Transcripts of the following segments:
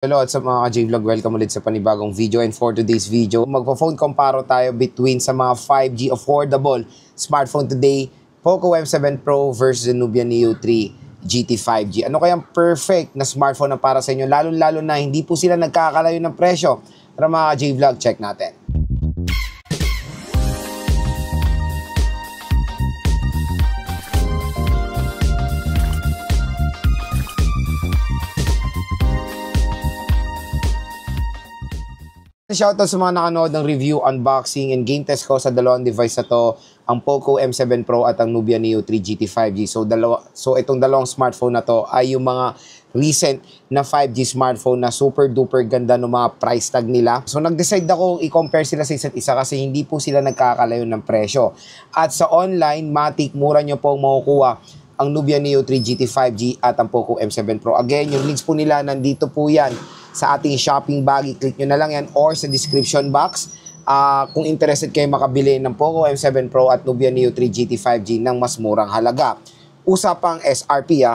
Hello at sa mga ka-J-Vlog, welcome ulit sa panibagong video. And for today's video, magpo-phone comparo tayo between sa mga 5G affordable smartphone today, Poco M7 Pro versus the Nubia Neo 3 GT 5G. Ano kayang perfect na smartphone na para sa inyo? Lalo-lalo na hindi po sila nagkakalayo ng presyo. Tara mga ka-J-Vlog, check natin. Shoutout sa mga nakanood ng review, unboxing, and game test ko sa dalawang device na to, ang Poco M7 Pro at ang Nubia Neo 3 GT 5G. So itong dalawang smartphone na to ay yung mga recent na 5G smartphone na super duper ganda ng mga price tag nila. So nag-decide ako i-compare sila sa isa't isa kasi hindi po sila nagkakalayo ng presyo. At sa online, matik, mura nyo pong makukuha ang Nubia Neo 3 GT 5G at ang Poco M7 Pro. Again, yung links po nila nandito po yan sa ating shopping bag. I-click nyo na lang yan or sa description box kung interested kayo makabili ng Poco M7 Pro at Nubia Neo 3 GT 5G ng mas murang halaga. Usapang SRP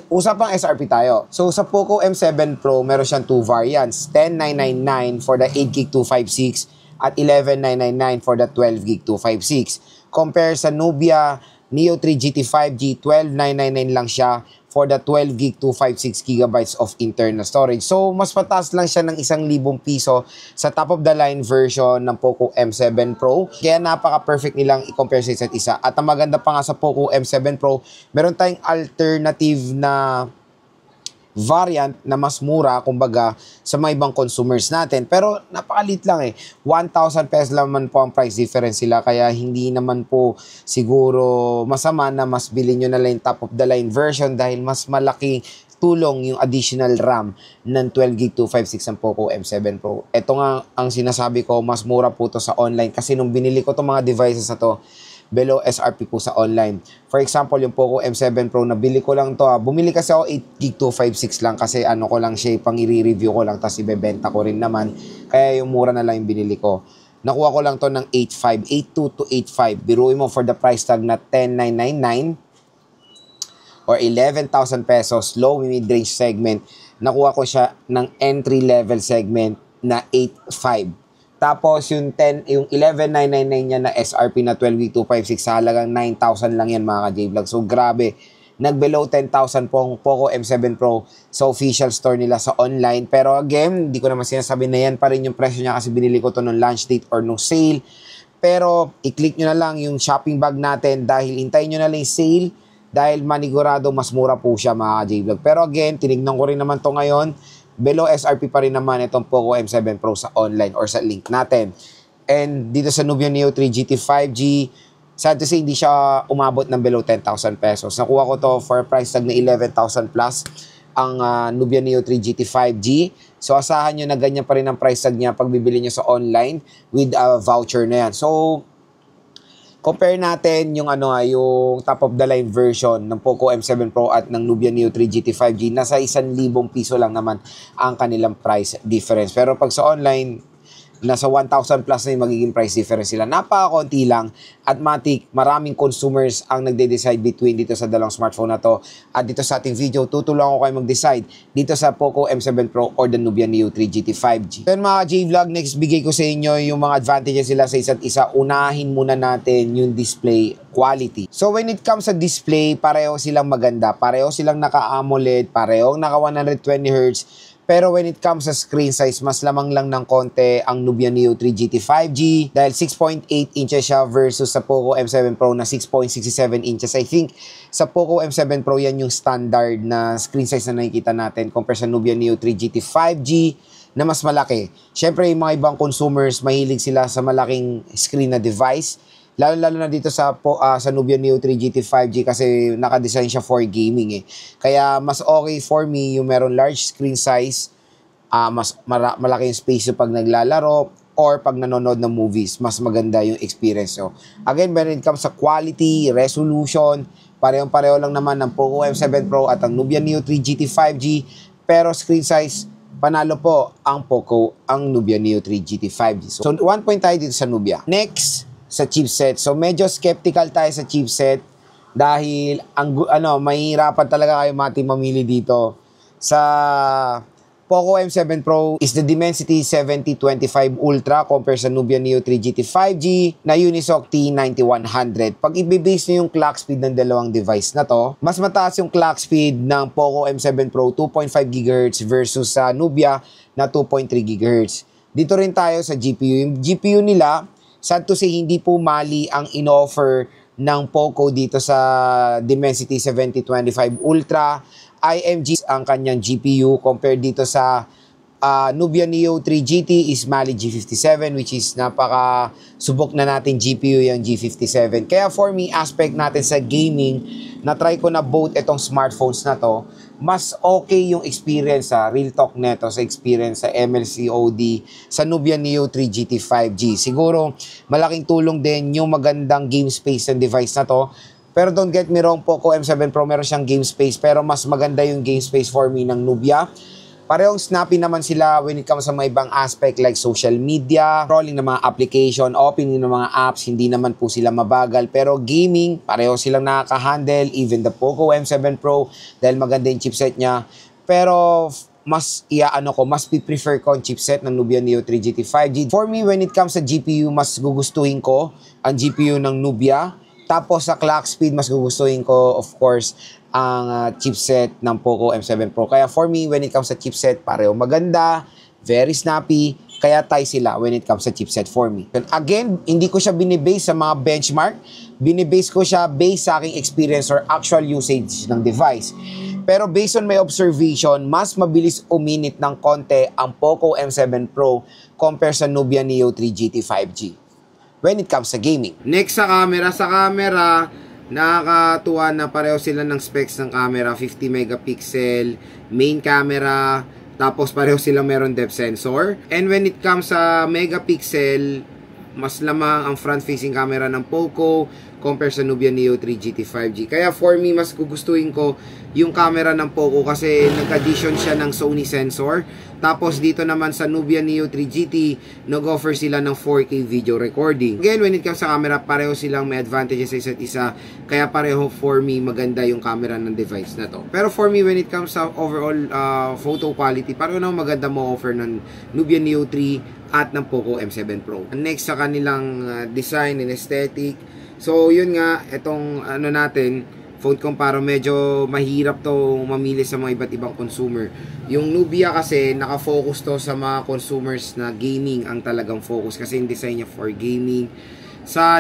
usapang SRP tayo. So sa Poco M7 Pro, meron siyang two variants, 10,999 for the 8GB 256 at 11,999 for the 12GB 256. Compare sa Nubia Neo 3 GT 5G, 12,999 lang siya for the 12GB 256GB of internal storage. So, mas pataas lang siya ng 1,000 piso sa top of the line version ng Poco M7 Pro. Kaya napaka-perfect nilang i-compare sa isa't isa. At ang maganda pa nga sa Poco M7 Pro, meron tayong alternative na variant na mas mura, kumbaga, sa mga ibang consumers natin. Pero napakalit lang eh. 1,000 pesos naman po ang price difference sila. Kaya hindi naman po siguro masama na mas bilhin nyo na lang top of the line version dahil mas malaking tulong yung additional RAM ng 12GB 256 ng Poco M7 Pro. Ito nga ang sinasabi ko, mas mura po to sa online kasi nung binili ko itong mga devices na to, below SRP po sa online. For example, yung Poco M7 Pro, nabili ko lang to. Bumili kasi ako 8GB 256 lang kasi ano ko lang siya, pang i-review ko lang, tapos ibebenta ko rin naman. Kaya yung mura na lang yung binili ko. Nakuha ko lang to ng 8.5, 8.2 to 8.5. Biruin mo for the price tag na 10,999 or 11,000 pesos, low mid-range segment. Nakuha ko siya ng entry-level segment na 8.5. Tapos yung 11,999 niya na SRP na 12GB 256 sa halagang 9,000 lang yan mga ka-J-Vlog. So grabe, nag-below 10,000 pong Poco M7 Pro sa official store nila sa online. Pero again, hindi ko naman sinasabi na yan pa rin yung presyo niya kasi binili ko to nung launch date or nung sale. Pero i-click nyo na lang yung shopping bag natin dahil hintayin nyo na lang yung sale dahil manigurado mas mura po siya mga ka-J-Vlog. Pero again, tinignan ko rin naman to ngayon. Below SRP pa rin naman itong Poco M7 Pro sa online or sa link natin. And dito sa Nubia Neo 3 GT 5G, sad to say, hindi siya umabot ng below 10,000 pesos. Nakuha ko to for a price tag na 11,000 plus ang Nubia Neo 3 GT 5G. So asahan nyo na ganyan pa rin ang price tag niya pag bibili nyo sa online with a voucher na yan. So compare natin yung yung top of the line version ng Poco M7 Pro at ng Nubia Neo 3 GT 5G. Nasa 1,000 piso lang naman ang kanilang price difference. Pero pag sa online, nasa 1,000 plus na yung magiging price difference sila. Napakakonti lang at matik, maraming consumers ang nagde-decide between dito sa dalawang smartphone na to. At dito sa ating video, tutulungan ko kayo mag-decide dito sa Poco M7 Pro or the Nubia Neo 3 GT 5G. Then mga J-Vlog, next bigay ko sa inyo yung mga advantages sila sa isa't isa. Unahin muna natin yung display quality. So when it comes sa display, pareho silang maganda. Pareho silang naka-AMOLED, pareho naka 120Hz. Pero when it comes sa screen size, mas lamang lang ng konti ang Nubia Neo 3 GT 5G dahil 6.8 inches siya versus sa Poco M7 Pro na 6.67 inches. I think sa Poco M7 Pro yan yung standard na screen size na nakikita natin compare sa Nubia Neo 3 GT 5G na mas malaki. Siyempre, yung mga ibang consumers, mahilig sila sa malaking screen na device. Lalo-lalo na dito sa Nubia Neo 3 GT 5G kasi naka-design siya for gaming eh. Kaya mas okay for me yung meron large screen size, mas malaki yung space yung pag naglalaro or pag nanonood ng movies, mas maganda yung experience nyo. Again, when it comes sa quality, resolution, parehong-pareho lang naman ng Poco M7 Pro at ang Nubia Neo 3 GT 5G, pero screen size, panalo po ang Nubia Neo 3 GT 5G. So 1 point tayo dito sa Nubia. Next, sa chipset. So medyo skeptical tayo sa chipset dahil mahihirapan talaga kayo mamili dito sa Poco M7 Pro is the Dimensity 7025 Ultra compared sa Nubia Neo 3 GT 5G na Unisoc T9100. Pag i-base nyo yung clock speed ng dalawang device na to, mas mataas yung clock speed ng Poco M7 Pro 2.5 GHz versus sa Nubia na 2.3 GHz. Dito rin tayo sa GPU. Yung GPU nila, sad to say, hindi po mali ang in-offer ng Poco dito sa Dimensity 7025 Ultra. IMG ang kanyang GPU compared dito sa Nubia Neo 3 GT is Mali G57, which is napaka subok na natin GPU yung G57. Kaya for me, aspect natin sa gaming, na-try ko na both itong smartphones na to, mas okay yung experience sa real talk neto sa experience sa MLCOD sa Nubia Neo 3 GT 5G. Siguro malaking tulong din yung magandang game space ng device na to. Pero don't get me wrong, Poco M7 Pro meron siyang game space, pero mas maganda yung game space for me ng Nubia. Parehong snappy naman sila when it comes sa mga ibang aspect like social media, scrolling ng mga application, opening ng mga apps, hindi naman po sila mabagal. Pero gaming, pareho silang nakaka-handle, even the Poco M7 Pro, dahil maganda yung chipset niya. Pero mas prefer ko ang chipset ng Nubia Neo 3 GT 5G. For me, when it comes sa GPU, mas gugustuhin ko ang GPU ng Nubia. Tapos sa clock speed, mas gugustuhin ko, of course, ang chipset ng Poco M7 Pro. Kaya for me, when it comes sa chipset, pareho maganda, very snappy, kaya tie sila when it comes sa chipset for me. And again, hindi ko siya binibase sa mga benchmark, binibase ko siya based sa aking experience or actual usage ng device. Pero based on my observation, mas mabilis uminit ng konti ang Poco M7 Pro compare sa Nubia Neo 3 GT 5G. When it comes sa gaming. Next sa camera. Sa camera, nakakatuwa na pareho sila ng specs ng camera. 50 megapixel, main camera, tapos pareho sila meron depth sensor. And when it comes sa megapixel, mas lamang ang front-facing camera ng Poco compare sa Nubia Neo 3 GT 5G. Kaya for me, mas gugustuhin ko yung camera ng Poco kasi nag-addition siya ng Sony sensor. Tapos dito naman sa Nubia Neo 3 GT, nag-offer sila ng 4K video recording. Again, when it comes sa camera, pareho silang may advantages sa isa't isa. Kaya pareho for me, maganda yung camera ng device na to. Pero for me, when it comes sa overall photo quality, pareho na maganda mo offer ng Nubia Neo 3 at ng Poco M7 Pro. Next sa kanilang design and aesthetic. So, yun nga, itong phone comparo, medyo mahirap to mamili sa mga iba't ibang consumer. Yung Nubia kasi, nakafocus to sa mga consumers na gaming ang talagang focus kasi yung design niya for gaming. Sa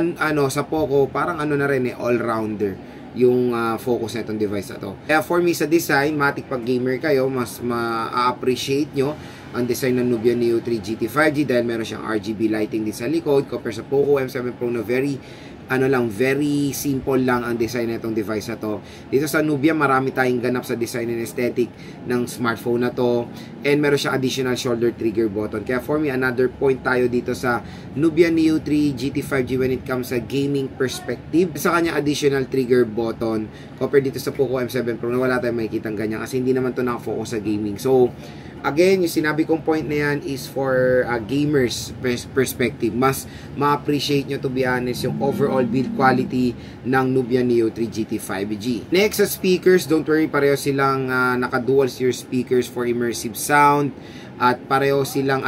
Poco, parang na rin all-rounder yung focus na itong device na to. Kaya for me sa design, matik pag gamer kayo, mas ma-appreciate nyo ang design ng Nubia Neo 3 GT 5G dahil meron siyang RGB lighting din sa likod compare sa Poco M7 Pro na very simple lang ang design na itong device na to. Dito sa Nubia, marami tayong ganap sa design and aesthetic ng smartphone na to. And meron siyang additional shoulder trigger button. Kaya for me, another point tayo dito sa Nubia Neo 3 GT 5G when it comes sa gaming perspective. Sa kanyang additional trigger button, compared dito sa Poco M7 Pro na wala tayong makikitang ganyan kasi hindi naman to nakafocus sa gaming. So, again, yung sinabi kong point na yan is for gamers perspective. Mas ma-appreciate nyo, to be honest, yung overall build quality ng Nubia Neo 3 GT 5G. Next, sa speakers, don't worry, pareho silang naka-dual steer speakers for immersive sound. At pareho silang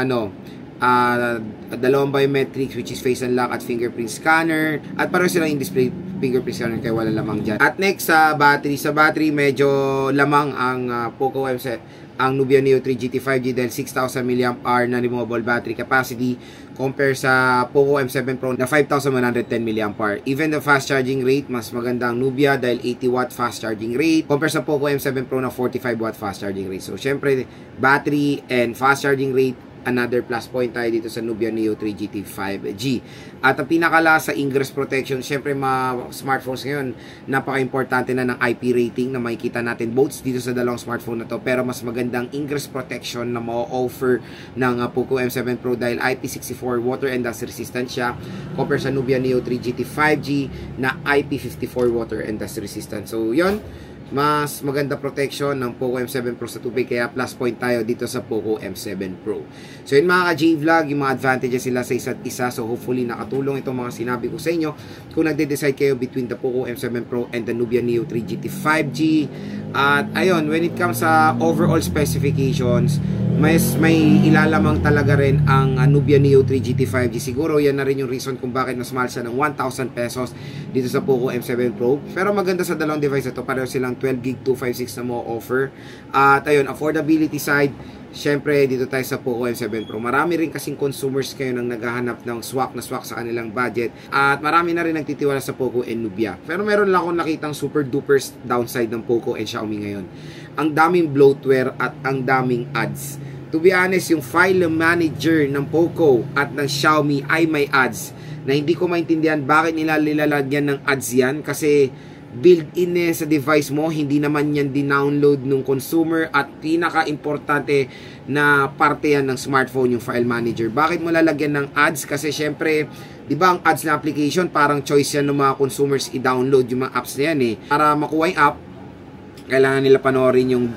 dalawang biometrics, which is face unlock at fingerprint scanner. At pareho silang in-display fingerprint scanner kaya wala lamang dyan. At next, sa battery. Sa battery, medyo lamang ang Poco M7 ang Nubia Neo 3 GT 5G dahil 6,000 mAh na removable battery capacity compare sa Poco M7 Pro na 5,110 mAh. Even the fast charging rate, mas maganda ang Nubia dahil 80 watt fast charging rate compare sa Poco M7 Pro na 45 watt fast charging rate. So, syempre, battery and fast charging rate, another plus point tayo dito sa Nubia Neo 3 GT 5G. At ang pinakala sa ingress protection, syempre mga smartphones ngayon, napaka-importante na ng IP rating na makikita natin both dito sa dalawang smartphone na to, pero mas magandang ingress protection na ma-offer ng Poco M7 Pro dahil IP64 water and dust resistant siya compare sa Nubia Neo 3 GT 5G na IP54 water and dust resistant. So, yun, mas maganda protection ng Poco M7 Pro sa tubig, kaya plus point tayo dito sa Poco M7 Pro. So yun mga ka-J-Vlog, yung mga advantages sila sa isa't isa. So hopefully nakatulong itong mga sinabi ko sa inyo kung nagde-decide kayo between the Poco M7 Pro and the Nubia Neo 3 GT 5G. At ayun, when it comes sa overall specifications, may ilalamang talaga rin ang Nubia Neo 3 GT 5G. Siguro yan na rin yung reason kung bakit mas mahal siya ng 1,000 pesos dito sa Poco M7 Pro. Pero maganda sa dalawang device na to, pareho silang 12GB 256 na mo offer. At ayun, affordability side, syempre dito tayo sa Poco M7 Pro. Marami rin kasing consumers kayo nang naghahanap ng swak sa kanilang budget. At marami na rin nagtitiwala sa Poco and Nubia. Pero meron lang akong nakitang super duper downside ng Poco and Xiaomi ngayon. Ang daming bloatware at ang daming ads. To be honest, yung file manager ng Poco at ng Xiaomi ay may ads na hindi ko maintindihan bakit nila nilalagyan ng ads yan, kasi built-in sa device mo, hindi naman yan dinownload ng consumer, at pinaka-importante na parte yan ng smartphone, yung file manager. Bakit mo lalagyan ng ads? Kasi syempre, di ba ang ads na application, parang choice yan ng mga consumers i-download yung mga apps na yan eh. Para makuha yung app, kailangan nila panoorin yung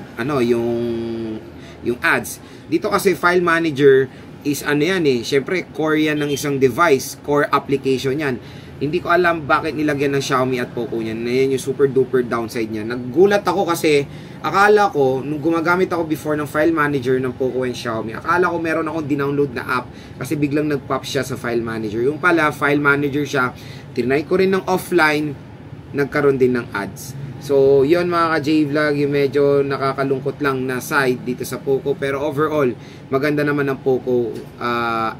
ads. Dito kasi file manager is yan eh, syempre core yan ng isang device, core application yan. Hindi ko alam bakit nilagyan ng Xiaomi at Poco yan. Yan yung super duper downside niya. Naggulat ako kasi akala ko, nung gumagamit ako before ng file manager ng Poco and Xiaomi, akala ko meron akong dinownload na app kasi biglang nag-pop siya sa file manager. Yung pala, file manager siya. Tinry ko rin ng offline, nagkaroon din ng ads. So, yun mga ka-J-Vlog, yung medyo nakakalungkot lang na side dito sa Poco. Pero overall, maganda naman ang Poco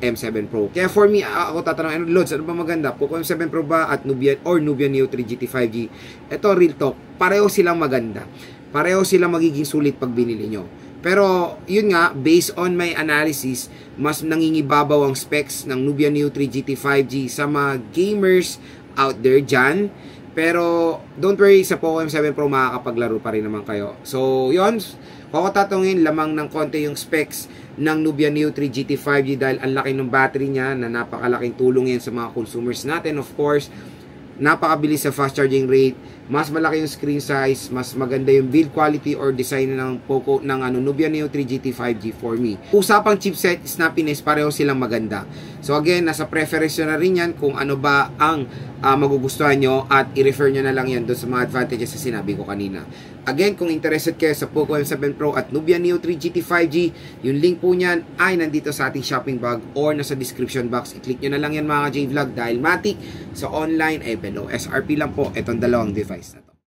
M7 Pro. Kaya for me, ako tatanong, Lods, ano ba maganda? Poco M7 Pro ba at Nubia Neo 3 GT 5G? Ito, real talk, pareho silang maganda. Pareho silang magiging sulit pag binili nyo. Pero, yun nga, based on my analysis, mas nangingibabaw ang specs ng Nubia Neo 3 GT 5G sa mga gamers out there dyan. Pero, don't worry, sa Poco M7 Pro makakapaglaro pa rin naman kayo. So, yun, kung ako tatungin, lamang ng konti yung specs ng Nubia Neo 3 GT 5G dahil ang laki ng battery niya na napakalaking tulong yan sa mga consumers natin. Of course, napakabilis sa fast charging rate, mas malaki yung screen size, mas maganda yung build quality or design ng Poco ng Nubia Neo 3 GT 5G for me. Usapang chipset, snappiness, pareho silang maganda. So again, nasa preference na rin yan kung ano ba ang magugustuhan nyo at i-refer nyo na lang yan doon sa mga advantages na sinabi ko kanina. Again, kung interested kayo sa Poco M7 Pro at Nubia Neo 3 GT 5G, yung link po niyan ay nandito sa ating shopping bag or nasa description box. I-click nyo na lang yan mga J-Vlog dahil matik sa online ay below SRP lang po itong dalawang device.